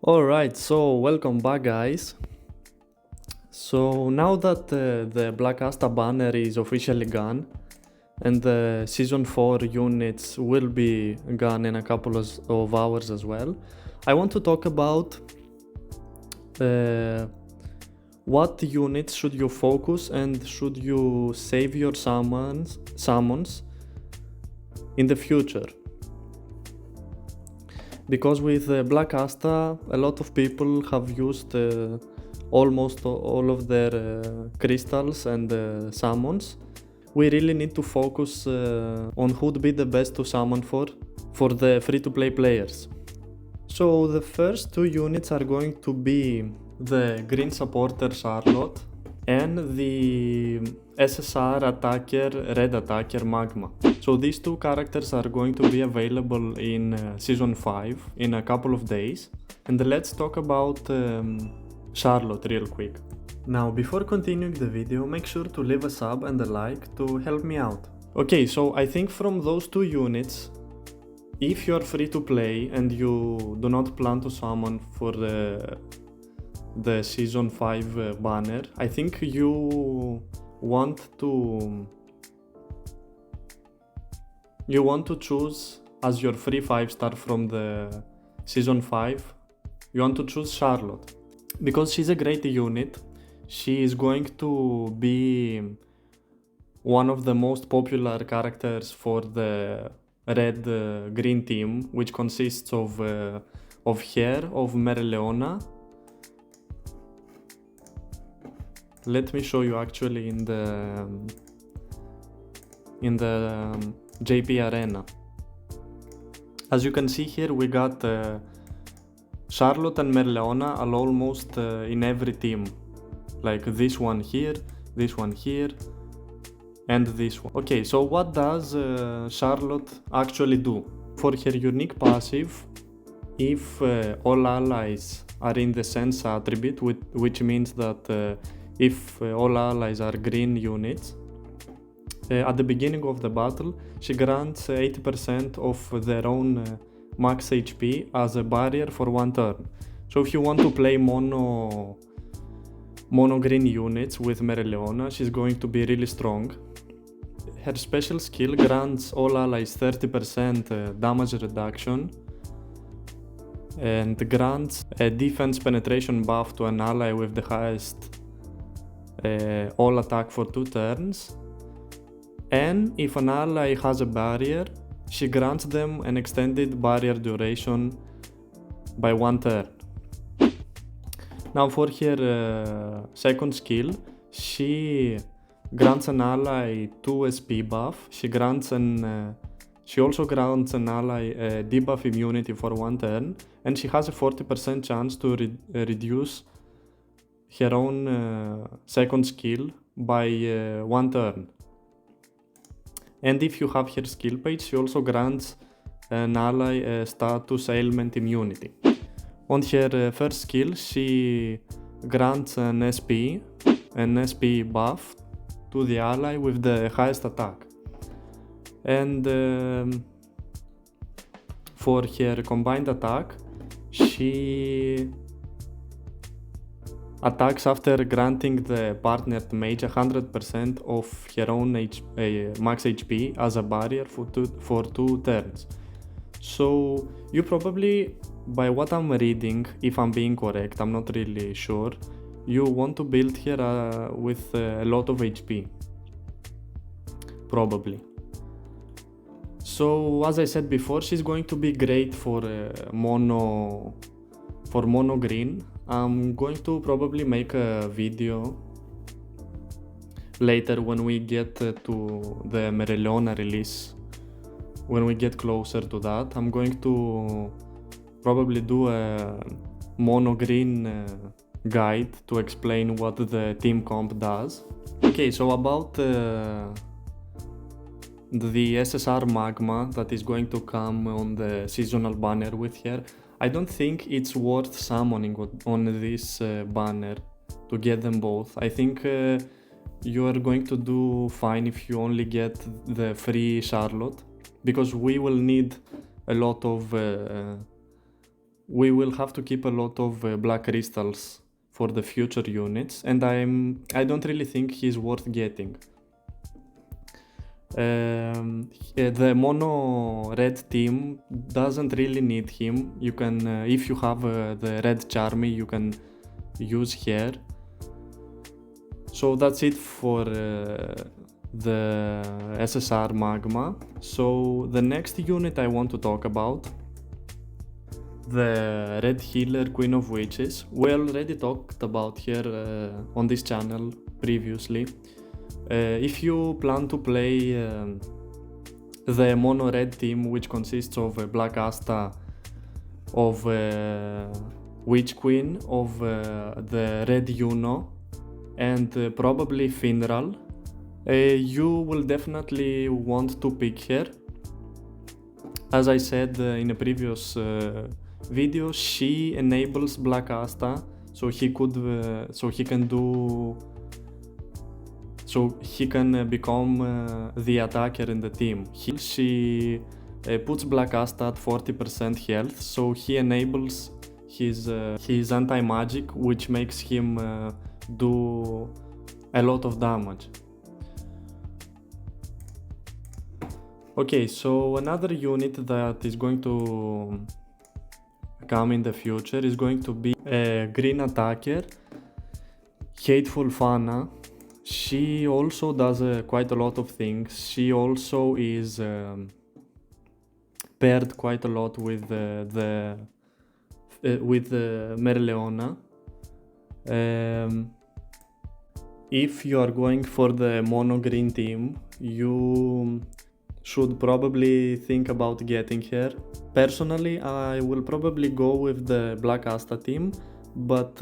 Alright, so welcome back, guys. So now that the Black Asta banner is officially gone and the Season 4 units will be gone in a couple of hours as well, I want to talk about what units should you focus and should you save your summons in the future. Because with Black Asta, a lot of people have used almost all of their crystals and summons. We really need to focus on who would be the best to summon for the free-to-play players. So the first two units are going to be the Green Supporter Charlotte and the SSR Attacker Red Attacker Magma. So these two characters are going to be available in Season 5 in a couple of days. And let's talk about Charlotte real quick. Now, before continuing the video, make sure to leave a sub and a like to help me out. Okay, so I think from those two units, if you're free to play and you do not plan to summon for the Season 5 banner, I think you want to choose as your free 5-star from the Season 5, you want to choose Charlotte. Because she's a great unit, she is going to be one of the most popular characters for the red-green team, which consists of her, of mereleona. Let me show you actually in the JP Arena. As you can see here, we got Charlotte and mereleona are almost in every team. Like this one here, and this one. Okay, so what does Charlotte actually do? For her unique passive, if all allies are in the sense attribute, which means that if all allies are green units, at the beginning of the battle, she grants 80% of their own max HP as a barrier for one turn. So if you want to play mono green units with mereleona, she's going to be really strong. Her special skill grants all allies 30% damage reduction and grants a defense penetration buff to an ally with the highest all attack for 2 turns. And if an ally has a barrier, she grants them an extended barrier duration by 1 turn. Now for her second skill, she grants an ally 2 SP buff. She also grants an ally a debuff immunity for 1 turn, and she has a 40% chance to reduce her own second skill by 1 turn. And if you have her skill page, she also grants an ally a status ailment immunity. On her first skill, she grants an SP buff to the ally with the highest attack. And for her combined attack, she attacks after granting the partnered mage 100% of her own max HP as a barrier for 2 turns. So you probably, by what I'm reading, if I'm being correct, I'm not really sure, you want to build her with a lot of HP. Probably. So as I said before, she's going to be great for mono green. I'm going to probably make a video later when we get to the mereleona release. When we get closer to that, I'm going to probably do a mono green guide to explain what the team comp does. Okay, so about the SSR Magma that is going to come on the seasonal banner with her, I don't think it's worth summoning on this banner to get them both. I think you are going to do fine if you only get the free Charlotte, because we will need a lot of we will have to keep a lot of black crystals for the future units, and I don't really think he's worth getting. The mono red team doesn't really need him. You can, if you have the red Charmy, you can use here. So that's it for the SSR Magma. So the next unit I want to talk about, the Red Healer Queen of Witches. We already talked about her on this channel previously. If you plan to play the mono red team, which consists of Black Asta, of Witch Queen, of the Red Juno, and probably Finral, you will definitely want to pick her. As I said in a previous video, she enables Black Asta, so he can become the attacker in the team. She puts Black Asta at 40% health, so he enables his anti-magic, which makes him do a lot of damage. Okay, so another unit that is going to come in the future is going to be a green attacker, Hateful Fana. She also does quite a lot of things. She also is paired quite a lot with the mereleona. If you are going for the mono green team, you should probably think about getting her. Personally, I will probably go with the Black Asta team, but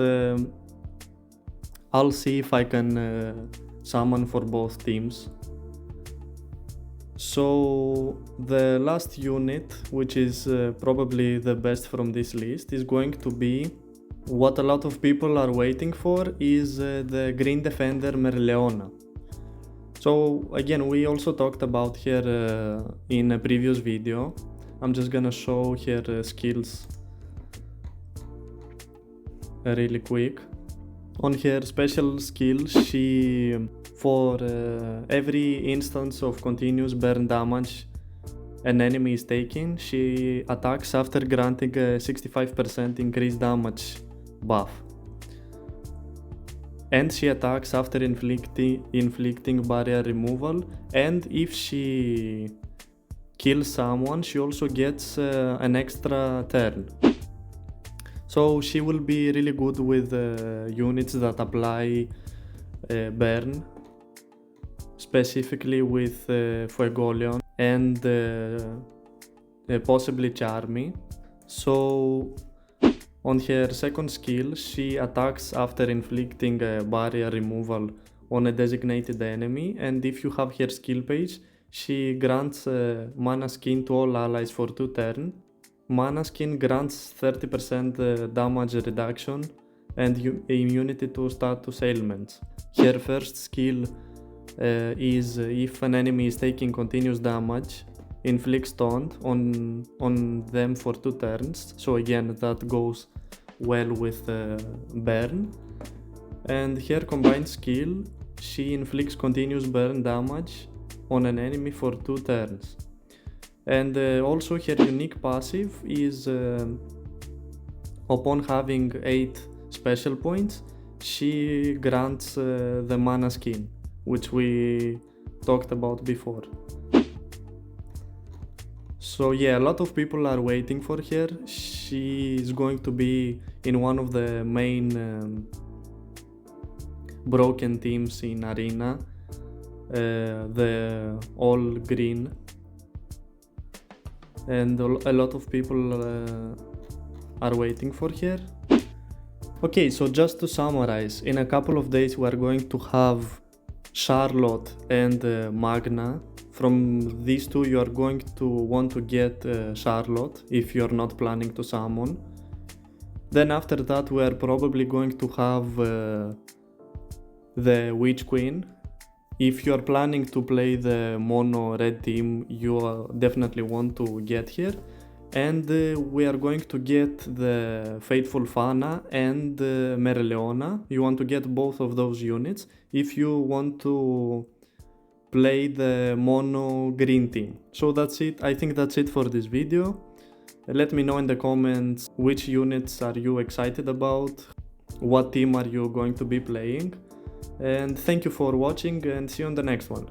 I'll see if I can summon for both teams. So the last unit, which is probably the best from this list, is going to be what a lot of people are waiting for, is the Green Defender Mereleona. So again, we also talked about her in a previous video. I'm just gonna show her skills really quick. On her special skill, she, for every instance of continuous burn damage an enemy is taking, she attacks after granting a 65% increased damage buff. And she attacks after inflicting barrier removal, and if she kills someone, she also gets an extra turn. So she will be really good with units that apply burn, specifically with Fuegoleon and possibly Charmy. So on her second skill, she attacks after inflicting barrier removal on a designated enemy, and if you have her skill page, she grants mana skin to all allies for 2 turns. Mana skin grants 30% damage reduction and immunity to status ailments. Her first skill is if an enemy is taking continuous damage, inflicts taunt on them for 2 turns. So again, that goes well with burn. And her combined skill, she inflicts continuous burn damage on an enemy for 2 turns. And also her unique passive is upon having 8 special points, she grants the mana skin, which we talked about before. So yeah, a lot of people are waiting for her. She is going to be in one of the main broken teams in Arena, the all green. And a lot of people are waiting for her. Okay, so just to summarize, in a couple of days we are going to have Charlotte and Magna. From these two you are going to want to get Charlotte if you are not planning to summon. Then after that we are probably going to have the Witch Queen. If you are planning to play the mono red team, you definitely want to get here. and we are going to get the Fateful Fana and Mereleona. You want to get both of those units if you want to play the mono green team. So that's it. I think that's it for this video. Let me know in the comments which units are you excited about, what team are you going to be playing, and thank you for watching, and see you on the next one.